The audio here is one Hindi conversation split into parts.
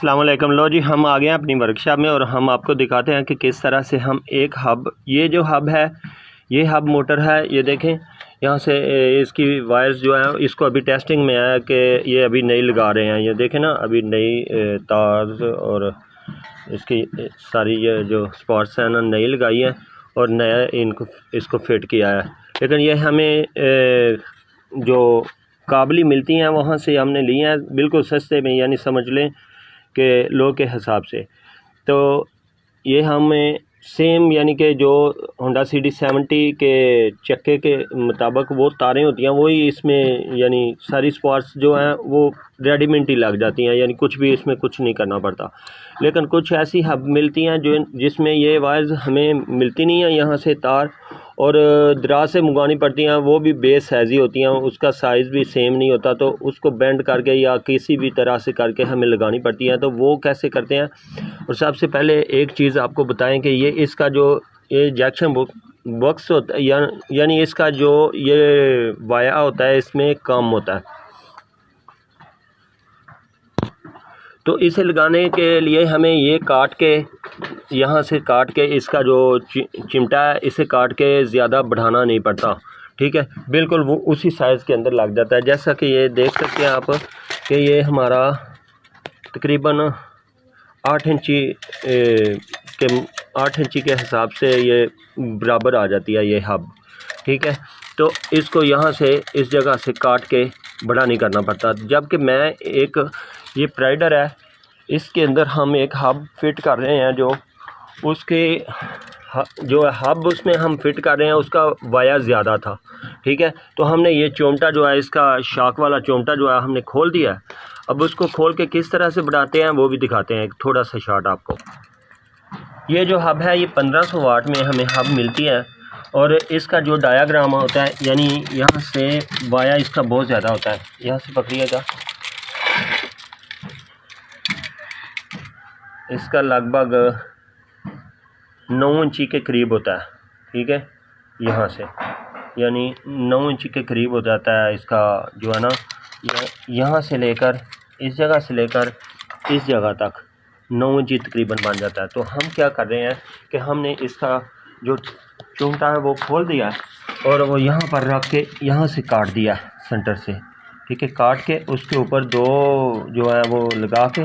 अस्सलाम वालेकुम। लो जी, हम आ गए हैं अपनी वर्कशॉप में और हम आपको दिखाते हैं कि किस तरह से हम एक हब, ये जो हब है ये हब मोटर है। ये देखें यहाँ से इसकी वायर्स जो है इसको अभी टेस्टिंग में है कि ये अभी नई लगा रहे हैं। ये देखें ना, अभी नई तार और इसकी सारी ये जो स्पॉट्स हैं ना नई लगाई है और नया इसको फिट किया है। लेकिन ये हमें जो काबली मिलती हैं वहाँ से हमने ली हैं बिल्कुल सस्ते में, यानी समझ लें कि लो के हिसाब से। तो ये हमें सेम यानी कि जो होंडा CD70 के चक्के के मुताबिक वो तारें होती हैं वही इसमें, यानी सारी स्पॉट्स जो हैं वो रेडीमेड ही लग जाती हैं, यानी कुछ भी इसमें कुछ नहीं करना पड़ता। लेकिन कुछ ऐसी हब मिलती हैं जो जिसमें ये वायर्स हमें मिलती नहीं है यहाँ से तार, और दराज से मंगवानी पड़ती हैं। वो भी बेस साइज़ी होती हैं, उसका साइज़ भी सेम नहीं होता, तो उसको बेंड करके या किसी भी तरह से करके हमें लगानी पड़ती हैं। तो वो कैसे करते हैं, और सबसे पहले एक चीज़ आपको बताएं कि ये इसका जो ये जैक्शन बॉक्स होता है यानी इसका जो ये वाया होता है इसमें कम होता है। तो इसे लगाने के लिए हमें ये काट के, यहाँ से काट के इसका जो चिमटा है इसे काट के ज़्यादा बढ़ाना नहीं पड़ता, ठीक है। बिल्कुल वो उसी साइज़ के अंदर लग जाता है। जैसा कि ये देख सकते हैं आप कि ये हमारा तकरीबन 8 इंची के हिसाब से ये बराबर आ जाती है ये हब, ठीक है। तो इसको यहाँ से इस जगह से काट के बड़ा नहीं करना पड़ता। जबकि मैं एक ये प्राइडर है, इसके अंदर हम एक हब फिट कर रहे हैं जो उसके जो हब उसमें हम फिट कर रहे हैं उसका वाया ज़्यादा था, ठीक है। तो हमने ये चोमटा जो है इसका शाक वाला चोमटा जो है हमने खोल दिया है। अब उसको खोल के किस तरह से बढ़ाते हैं वो भी दिखाते हैं, एक थोड़ा सा शॉट आपको। ये जो हब है ये 1500 वाट में हमें हब मिलती है, और इसका जो डायाग्राम होता है यानी यहाँ से वाया इसका बहुत ज़्यादा होता है। यहाँ से पकड़िएगा, इसका लगभग 9 इंची के करीब होता है, ठीक है। यहाँ से यानी 9 इंची के करीब हो जाता है इसका जो है ना, यहाँ से लेकर इस जगह से लेकर इस जगह तक 9 इंची तकरीबन बन जाता है। तो हम क्या कर रहे हैं कि हमने इसका जो चूंटा है वो खोल दिया है और वो यहाँ पर रख के यहाँ से काट दिया सेंटर से, ठीक है। काट के उसके ऊपर दो जो है वो लगा के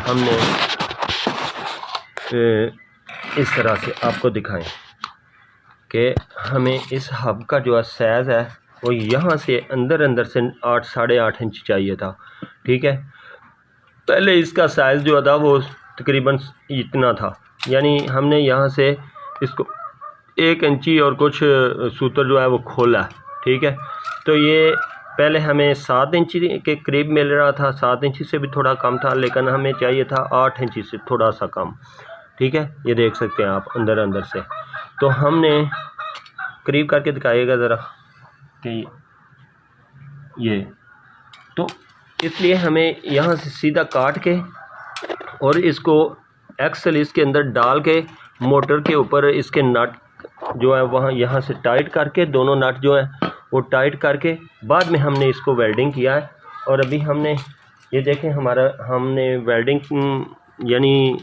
हमने इस तरह से आपको दिखाएं कि हमें इस हब का जो साइज़ है वो यहाँ से अंदर से 8-8.5 इंच चाहिए था, ठीक है। पहले इसका साइज़ जो था वो तकरीबन इतना था, यानी हमने यहाँ से इसको 1 इंची और कुछ सूत्र जो है वो खोला, ठीक है। तो ये पहले हमें 7 इंची के करीब मिल रहा था, 7 इंची से भी थोड़ा कम था, लेकिन हमें चाहिए था 8 इंची से थोड़ा सा कम, ठीक है। ये देख सकते हैं आप अंदर से। तो हमने करीब करके दिखाइएगा ज़रा कि ये, तो इसलिए हमें यहाँ से सीधा काट के और इसको एक्सल इसके अंदर डाल के मोटर के ऊपर इसके नट जो है वहाँ यहाँ से टाइट करके दोनों नट जो है वो टाइट करके बाद में हमने इसको वेल्डिंग किया है। और अभी हमने ये देखें हमने वेल्डिंग यानी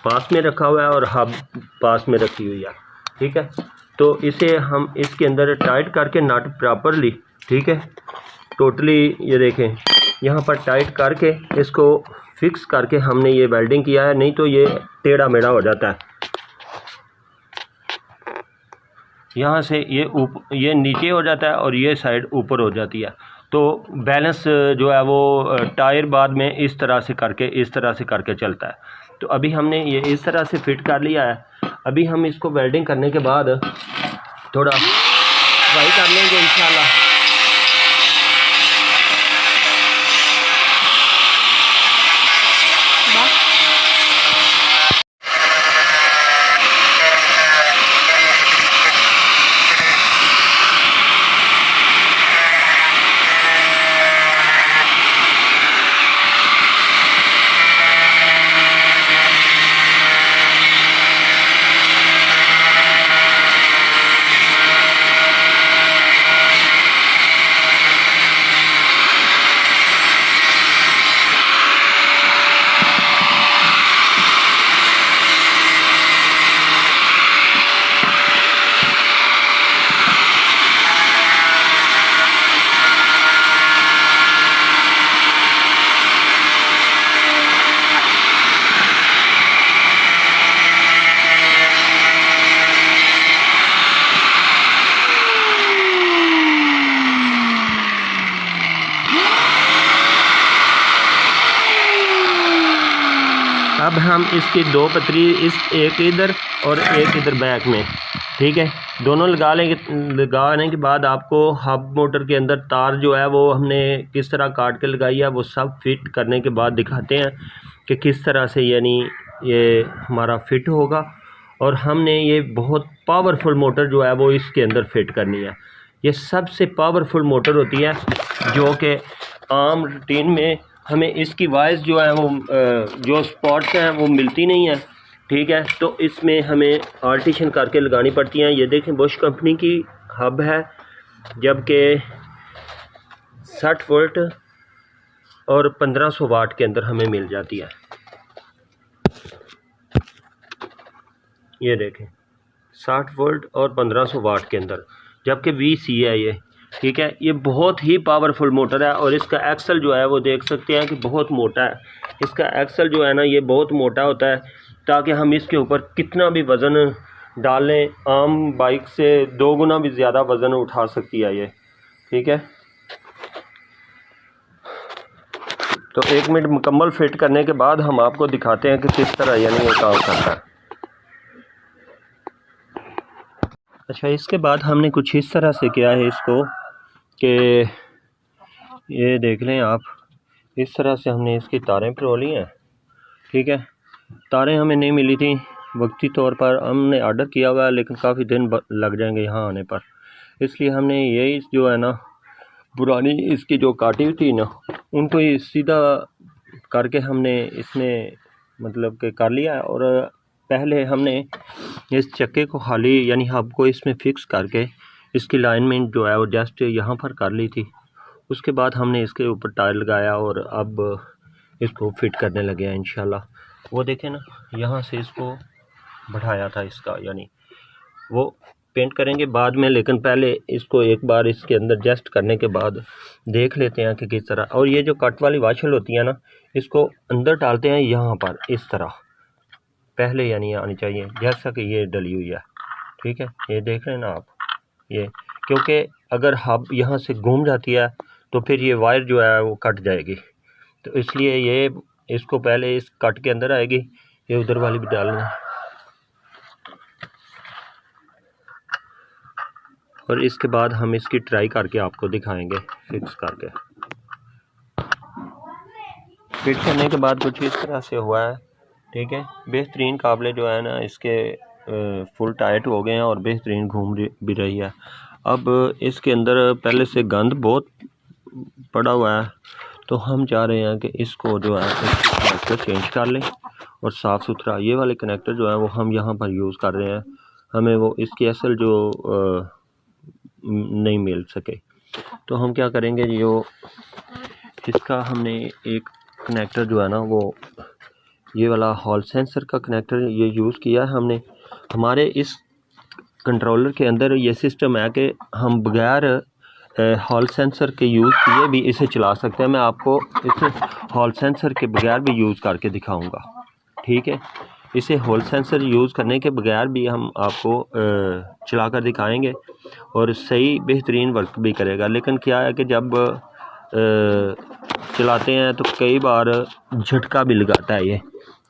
पास में रखा हुआ है और हब पास में रखी हुई है, ठीक है। तो इसे हम इसके अंदर टाइट करके नट प्रॉपरली, ठीक है, टोटली ये देखें यहाँ पर टाइट करके इसको फिक्स करके हमने ये वेल्डिंग किया है, नहीं तो ये टेढ़ा मेढ़ा हो जाता है। यहाँ से ये नीचे हो जाता है और ये साइड ऊपर हो जाती है। तो बैलेंस जो है वो टायर बाद में इस तरह से करके चलता है। तो अभी हमने ये इस तरह से फिट कर लिया है। अभी हम इसको वेल्डिंग करने के बाद थोड़ा ट्राई कर लेंगे इंशाल्लाह। अब हम इसकी दो पतरी इस एक इधर और एक इधर बैक में, ठीक है, दोनों लगाने के बाद आपको हब मोटर के अंदर तार जो है वो हमने किस तरह काट के लगाई है वो सब फिट करने के बाद दिखाते हैं कि किस तरह से यानी ये हमारा फिट होगा। और हमने ये बहुत पावरफुल मोटर जो है वो इसके अंदर फिट करनी है। ये सबसे पावरफुल मोटर होती है जो कि आम रूटीन में हमें इसकी वाइज जो है वो जो स्पॉट्स हैं वो मिलती नहीं है, ठीक है। तो इसमें हमें आर्टिशन करके लगानी पड़ती हैं। ये देखें बुश कंपनी की हब है, जबकि 60 वोल्ट और 1500 वाट के अंदर हमें मिल जाती है। ये देखें 60 वोल्ट और 1500 वाट के अंदर, जबकि VC है ये, ठीक है। ये बहुत ही पावरफुल मोटर है और इसका एक्सल जो है वो देख सकते हैं कि बहुत मोटा है। इसका एक्सल जो है ना ये बहुत मोटा होता है ताकि हम इसके ऊपर कितना भी वज़न डालें, आम बाइक से 2 गुना भी ज़्यादा वज़न उठा सकती है ये, ठीक है। तो 1 मिनट मुकम्मल फिट करने के बाद हम आपको दिखाते हैं कि किस तरह यानी ये काम करता है। अच्छा, इसके बाद हमने कुछ इस तरह से किया है इसको कि ये देख लें आप, इस तरह से हमने इसकी तारें पिरोली हैं, ठीक है। तारें हमें नहीं मिली थी वक्ती तौर पर, हमने ऑर्डर किया हुआ है लेकिन काफ़ी दिन लग जाएंगे यहाँ आने पर, इसलिए हमने यही जो है ना पुरानी इसकी जो काटी हुई थी ना उनको ही सीधा करके हमने इसमें मतलब कि कर लिया। और पहले हमने इस चक्के को खाली यानी हब को इसमें फिक्स करके इसकी लाइनमेंट जो है वो जस्ट यहाँ पर कर ली थी। उसके बाद हमने इसके ऊपर टायर लगाया और अब इसको फिट करने लगे हैं इंशाल्लाह। वो देखें ना, यहाँ से इसको बढ़ाया था इसका, यानी वो पेंट करेंगे बाद में, लेकिन पहले इसको एक बार इसके अंदर जस्ट करने के बाद देख लेते हैं कि किस तरह। और ये जो कट वाली वाशल होती है ना, इसको अंदर डालते हैं यहाँ पर इस तरह, पहले यानी आनी चाहिए जैसा कि ये डली हुई है, ठीक है। ये देख रहे हैं ना आप, ये क्योंकि अगर हब यहाँ से घूम जाती है तो फिर ये वायर जो है वो कट जाएगी, तो इसलिए ये इसको पहले इस कट के अंदर आएगी। ये उधर वाली भी डालना है और इसके बाद हम इसकी ट्राई करके आपको दिखाएंगे फिक्स करके। फिट करने के बाद कुछ इस तरह से हुआ है, ठीक है। बेहतरीन काबले जो है ना इसके फुल टाइट हो गए हैं और बेहतरीन घूम भी रही है। अब इसके अंदर पहले से गंद बहुत पड़ा हुआ है, तो हम चाह रहे हैं कि इसको जो है कनेक्टर चेंज कर लें और साफ़ सुथरा ये वाले कनेक्टर जो है वो हम यहाँ पर यूज़ कर रहे हैं। हमें वो इसकी असल जो नहीं मिल सके, तो हम क्या करेंगे, जो इसका हमने एक कनेक्टर जो है ना वो ये वाला हॉल सेंसर का कनेक्टर ये यूज़ किया है हमने। हमारे इस कंट्रोलर के अंदर ये सिस्टम है कि हम बगैर हॉल सेंसर के यूज़ किए भी इसे चला सकते हैं। मैं आपको इसे हॉल सेंसर के बगैर भी यूज़ करके दिखाऊंगा, ठीक है। इसे हॉल सेंसर यूज़ करने के बगैर भी हम आपको चला कर दिखाएँगे और सही बेहतरीन वर्क भी करेगा। लेकिन क्या है कि जब चलाते हैं तो कई बार झटका भी लगाता है ये,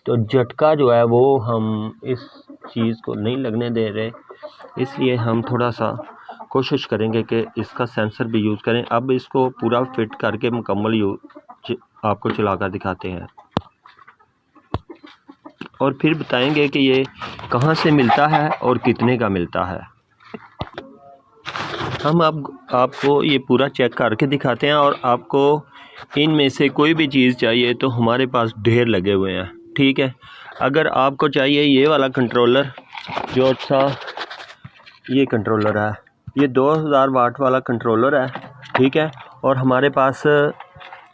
तो झटका जो है वो हम इस चीज़ को नहीं लगने दे रहे, इसलिए हम थोड़ा सा कोशिश करेंगे कि इसका सेंसर भी यूज़ करें। अब इसको पूरा फिट करके मुकम्मल आपको चला कर दिखाते हैं और फिर बताएंगे कि ये कहाँ से मिलता है और कितने का मिलता है। हम आपको ये पूरा चेक करके दिखाते हैं और आपको इनमें से कोई भी चीज़ चाहिए तो हमारे पास ढेर लगे हुए हैं, ठीक है। अगर आपको चाहिए ये वाला कंट्रोलर, जो सा ये कंट्रोलर है, ये 2000 वाट वाला कंट्रोलर है, ठीक है। और हमारे पास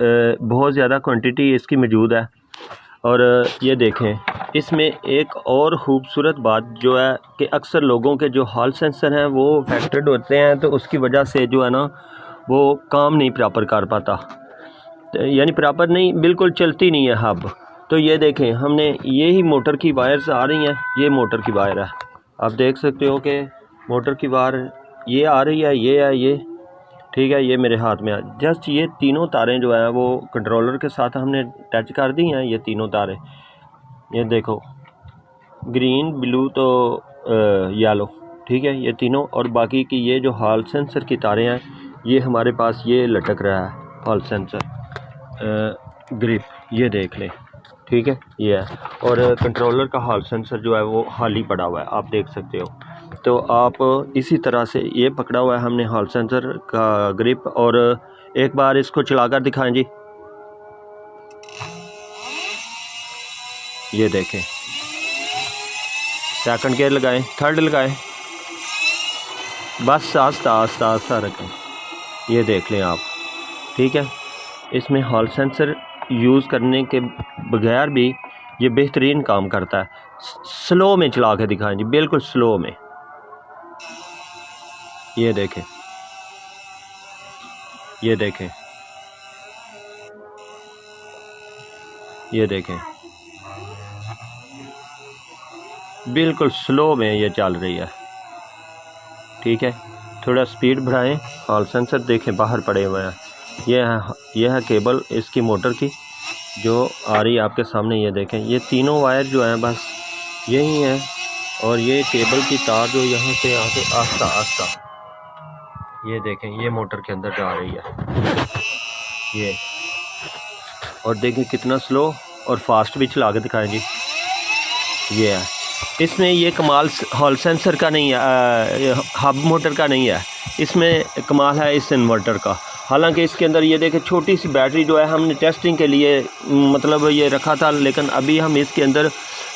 बहुत ज़्यादा क्वांटिटी इसकी मौजूद है। और ये देखें, इसमें एक और ख़ूबसूरत बात जो है कि अक्सर लोगों के जो हॉल सेंसर हैं वो अफेक्टेड होते हैं, तो उसकी वजह से जो है ना वो काम नहीं प्रॉपर कर पाता, यानी प्रॉपर नहीं, बिल्कुल चलती नहीं है हब। तो ये देखें, हमने यही मोटर की वायर्स आ रही हैं, ये मोटर की वायर है, आप देख सकते हो कि मोटर की वायर ये आ रही है, ये है ये, ठीक है। ये मेरे हाथ में जस्ट ये तीनों तारें जो है वो कंट्रोलर के साथ हमने टच कर दी हैं, ये तीनों तारें। ये देखो ग्रीन, ब्लू तो येलो, ठीक है, ये तीनों। और बाकी की ये जो हॉल सेंसर की तारें हैं ये हमारे पास ये लटक रहा है हॉल सेंसर ग्रिप, ये देख लें, ठीक है, ये है। और कंट्रोलर का हॉल सेंसर जो है वो खाली पड़ा हुआ है, आप देख सकते हो। तो आप इसी तरह से ये पकड़ा हुआ है हमने हॉल सेंसर का ग्रिप। और एक बार इसको चलाकर दिखाएं जी, ये देखें, सेकंड गियर लगाएं, थर्ड लगाएं, बस आस्ता आस्ता आस्ता रखें, ये देख लें आप, ठीक है। इसमें हॉल सेंसर यूज़ करने के बगैर भी ये बेहतरीन काम करता है। स्लो में चला के दिखाएं जी, बिल्कुल स्लो में, ये देखें, ये देखें, ये देखें, बिल्कुल स्लो में ये चल रही है, ठीक है। थोड़ा स्पीड बढ़ाएं, हॉल सेंसर देखें बाहर पड़े हुए हैं। ये है केबल इसकी मोटर की जो आ रही है आपके सामने, ये देखें, ये तीनों वायर जो हैं बस यही हैं। और ये केबल की तार जो यहाँ से आके आस्ता आस्ता, ये देखें, ये मोटर के अंदर जा रही है ये। और देखें कितना स्लो और फास्ट भी चला के दिखाएं जी, ये है। इसमें ये कमाल हॉल सेंसर का नहीं है, हब मोटर का नहीं है, इसमें कमाल है इस इन्वर्टर का। हालांकि इसके अंदर ये देखें छोटी सी बैटरी जो है हमने टेस्टिंग के लिए मतलब ये रखा था, लेकिन अभी हम इसके अंदर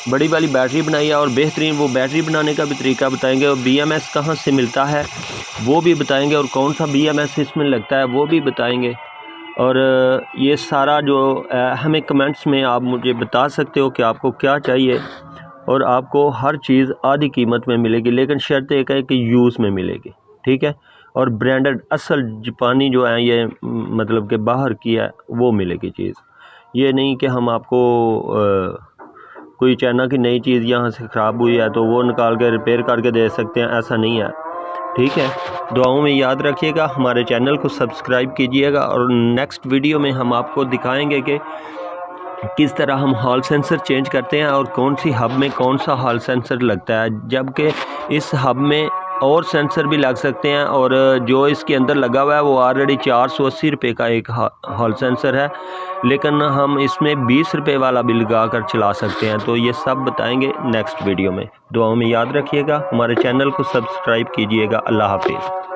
बड़ी वाली बैटरी बनाई है। और बेहतरीन वो बैटरी बनाने का भी तरीका बताएंगे, और BMS कहाँ से मिलता है वो भी बताएंगे, और कौन सा BMS इसमें लगता है वो भी बताएंगे। और ये सारा जो हमें कमेंट्स में आप मुझे बता सकते हो कि आपको क्या चाहिए, और आपको हर चीज़ आधी कीमत में मिलेगी, लेकिन शर्त एक है कि यूज़ में मिलेगी, ठीक है। और ब्रांडेड असल जापानी जो है ये मतलब कि बाहर की है वो मिलेगी चीज़। ये नहीं कि हम आपको कोई चाइना की नई चीज़ यहाँ से ख़राब हुई है तो वो निकाल के रिपेयर करके दे सकते हैं, ऐसा नहीं है, ठीक है। दुआओं में याद रखिएगा, हमारे चैनल को सब्सक्राइब कीजिएगा। और नेक्स्ट वीडियो में हम आपको दिखाएंगे कि किस तरह हम हॉल सेंसर चेंज करते हैं और कौन सी हब में कौन सा हॉल सेंसर लगता है, जबकि इस हब में और सेंसर भी लग सकते हैं। और जो इसके अंदर लगा हुआ है वो ऑलरेडी 480 रुपये का एक हॉल सेंसर है, लेकिन हम इसमें 20 रुपये वाला भी लगा कर चला सकते हैं। तो ये सब बताएंगे नेक्स्ट वीडियो में। दुआओं में याद रखिएगा, हमारे चैनल को सब्सक्राइब कीजिएगा। अल्लाह हाफिज़।